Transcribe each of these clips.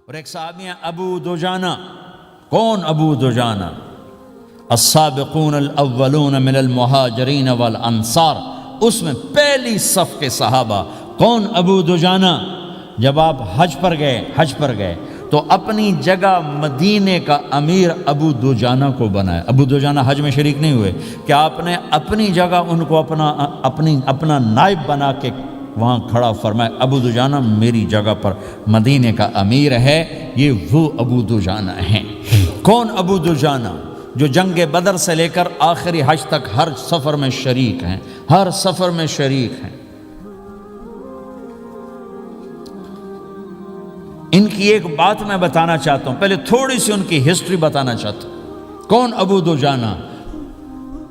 اور ایک صحابی ہیں ابو دجانہ. کون ابو دجانہ؟ السابقون الاولون من المہاجرین والانصار، اس میں پہلی صف کے صحابہ. کون ابو دجانہ؟ جب آپ حج پر گئے تو اپنی جگہ مدینے کا امیر ابو دجانہ کو بنایا. ابو دجانہ حج میں شریک نہیں ہوئے کہ آپ نے اپنی جگہ ان کو اپنا نائب بنا کے وہاں کھڑا فرمایا ابو دجانہ میری جگہ پر مدینے کا امیر ہے. یہ وہ ابو دجانہ ہیں. کون ابو دجانہ؟ جو جنگ بدر سے لے کر آخری حج تک ہر سفر میں شریک ہیں، ہر سفر میں شریک ہیں. ان کی ایک بات میں بتانا چاہتا ہوں، پہلے تھوڑی سی ان کی ہسٹری بتانا چاہتا ہوں. کون ابو دجانہ؟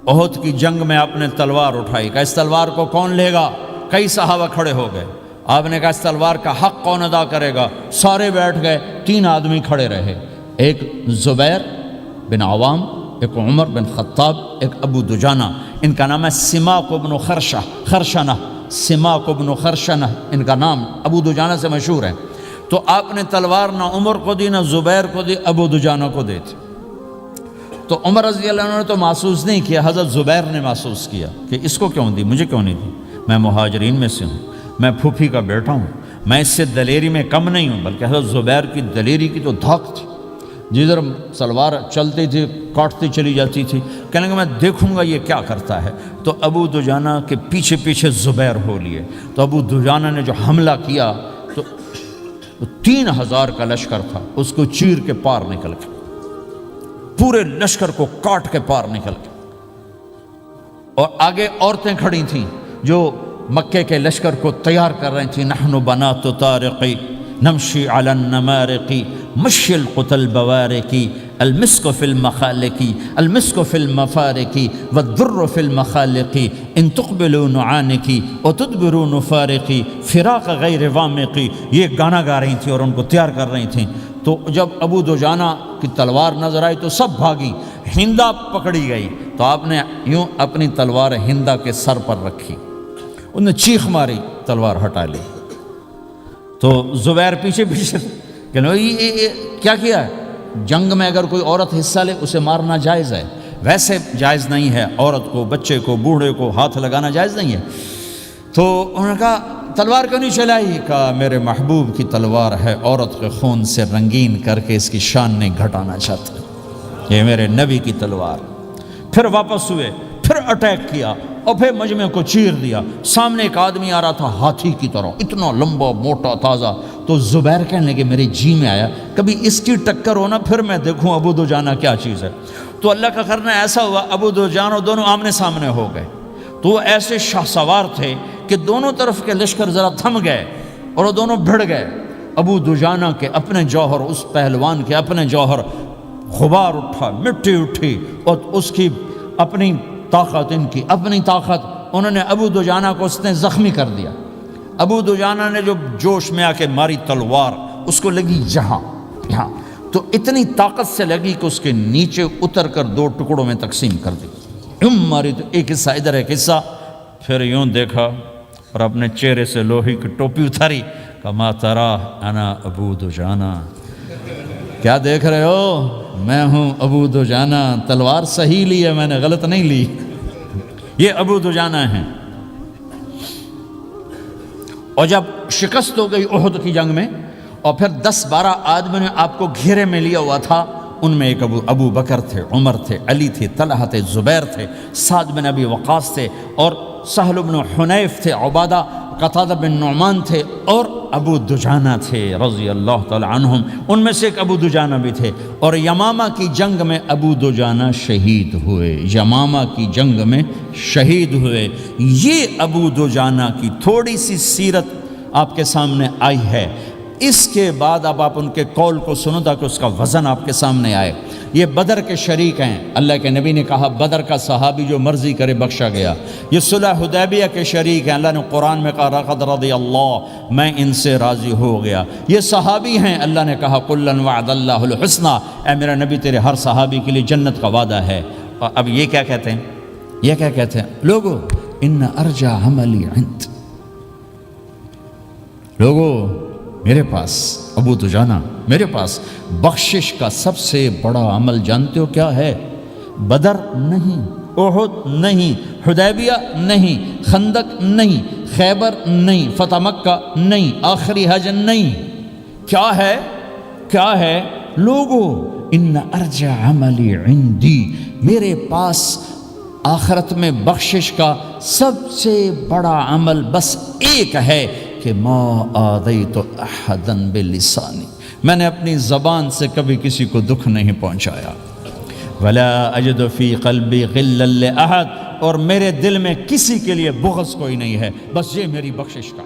احد کی جنگ میں آپ نے تلوار اٹھائی، کہا اس تلوار کو کون لے گا؟ کئی صحابہ کھڑے ہو گئے. آپ نے کہا اس تلوار کا حق کون ادا کرے گا؟ سارے بیٹھ گئے. 3 آدمی کھڑے رہے، ایک زبیر بن عوام، ایک عمر بن خطاب، ایک ابو دجانہ. ان کا نام ہے سماک بن خرشنہ. سماک بن خرشنہ ان کا نام ابو دجانہ سے مشہور ہے. تو آپ نے تلوار نہ عمر کو دی، نہ زبیر کو دی، ابو دجانہ کو دی تھی. تو عمر رضی اللہ عنہ نے تو محسوس نہیں کیا، حضرت زبیر نے محسوس کیا کہ اس کو کیوں دی، مجھے کیوں نہیں دی؟ میں مہاجرین میں سے ہوں، میں پھوپھی کا بیٹا ہوں، میں اس سے دلیری میں کم نہیں ہوں. بلکہ حضرت زبیر کی دلیری کی تو دھاک تھی، جدھر سلوار چلتی تھی کاٹتی چلی جاتی تھی. کہنے لگا میں دیکھوں گا یہ کیا کرتا ہے. تو ابو دجانہ کے پیچھے پیچھے زبیر ہو لیے. تو ابو دجانہ نے جو حملہ کیا تو 3000 کا لشکر تھا، اس کو چیر کے پار نکل کے، پورے لشکر کو کاٹ کے پار نکل کے. اور آگے عورتیں کھڑی تھیں جو مکے کے لشکر کو تیار کر رہی تھیں. نحن بنات طارقی نمشی علی النمارقی مشی القتل بوارقی المسک فی المخالقی المسک فی المفارقی والدر فی المخالقی ان تقبلوا نعانقی وتدبروا نفارقی فراق غیر وامقی. یہ گانا گا رہی تھیں اور ان کو تیار کر رہی تھیں. تو جب ابو دجانہ کی تلوار نظر آئی تو سب بھاگی. ہندا پکڑی گئی تو آپ نے یوں اپنی تلوار ہندا کے سر پر رکھی، انہوں نے چیخ ماری، تلوار ہٹا لی. تو زبیر پیچھے پیچھے کہ یہ کیا کیا ہے؟ جنگ میں اگر کوئی عورت حصہ لے اسے مارنا جائز ہے، ویسے جائز نہیں ہے. عورت کو، بچے کو، بوڑھے کو ہاتھ لگانا جائز نہیں ہے. تو انہوں نے کہا تلوار کیوں نہیں چلائی؟ کہا میرے محبوب کی تلوار ہے، عورت کے خون سے رنگین کر کے اس کی شان نہیں گھٹانا چاہتا، یہ میرے نبی کی تلوار. پھر واپس ہوئے، پھر اٹیک کیا اور پھر مجمع کو چیر دیا. سامنے ایک آدمی آ رہا تھا ہاتھی کی طرح، اتنا لمبا موٹا تازہ. تو زبیر کہنے لگے میرے جی میں آیا کبھی اس کی ٹکر ہونا پھر میں دیکھوں ابو دجانہ کیا چیز ہے. تو اللہ کا کرنا ایسا ہوا ابو دجانہ دونوں آمنے سامنے ہو گئے. تو وہ ایسے شاہ سوار تھے کہ دونوں طرف کے لشکر ذرا تھم گئے اور وہ دونوں بھڑ گئے. ابو دجانہ کے اپنے جوہر، اس پہلوان کے اپنے جوہر، غبار اٹھا، مٹی اٹھی، اور اس کی اپنی طاقت، ان کی اپنی طاقت. انہوں نے ابو دجانہ کو اس نے زخمی کر دیا. ابو دجانہ نے جو جوش میں آ کے ماری تلوار، اس کو لگی یہاں، تو اتنی طاقت سے لگی کہ اس کے نیچے اتر کر 2 ٹکڑوں میں تقسیم کر دی. ماری تو ایک حصہ ادھر، ایک حصہ. پھر یوں دیکھا اور اپنے چہرے سے لوہے کی ٹوپی اتاری. کما ترا انا ابو دجانہ، کیا دیکھ رہے ہو؟ میں ہوں ابو دجانہ. تلوار صحیح لی ہے میں نے، غلط نہیں لی. یہ ابو دجانہ ہیں. اور جب شکست ہو گئی احد کی جنگ میں اور پھر 10-12 آدمی نے آپ کو گھیرے میں لیا ہوا تھا، ان میں ایک ابو بکر تھے، عمر تھے، علی تھے، طلحہ تھے، زبیر تھے، سعد بن ابی وقاص تھے، اور سہل بن حنیف تھے، عبادہ قتادہ بن نعمان تھے، اور ابو دجانہ تھے رضی اللہ تعالی عنہم. ان میں سے ایک ابو دجانہ بھی تھے. اور یمامہ کی جنگ میں ابو دجانہ شہید ہوئے. یمامہ کی جنگ میں شہید ہوئے. یہ ابو دجانہ کی تھوڑی سی سیرت آپ کے سامنے آئی ہے. اس کے بعد اب آپ ان کے قول کو سنو تاکہ اس کا وزن آپ کے سامنے آئے. یہ بدر کے شریک ہیں. اللہ کے نبی نے کہا بدر کا صحابی جو مرضی کرے بخشا گیا. یہ صلح حدیبیہ کے شریک ہیں. اللہ نے قرآن میں کہا لقد رضی اللہ، میں ان سے راضی ہو گیا. یہ صحابی ہیں. اللہ نے کہا کلا وعد اللہ الحسنی، اے میرا نبی تیرے ہر صحابی کے لیے جنت کا وعدہ ہے. اور اب یہ کیا کہتے ہیں؟ یہ کیا کہتے ہیں لوگو؟ ان ارجع عملی عند، لوگو میرے پاس ابو دجانہ میرے پاس بخشش کا سب سے بڑا عمل جانتے ہو کیا ہے؟ بدر نہیں، احد نہیں، حدیبیہ نہیں، خندق نہیں، خیبر نہیں، فتح مکہ نہیں، آخری حج نہیں. کیا ہے؟ کیا ہے؟ لوگو ان ارجع عملی عندی، میرے پاس آخرت میں بخشش کا سب سے بڑا عمل بس ایک ہے کہ ما آذیت احدا بلسانی، میں نے اپنی زبان سے کبھی کسی کو دکھ نہیں پہنچایا. ولا اجد فی قلبی غلا لاحد، اور میرے دل میں کسی کے لیے بغض کوئی نہیں ہے، بس یہ میری بخشش کا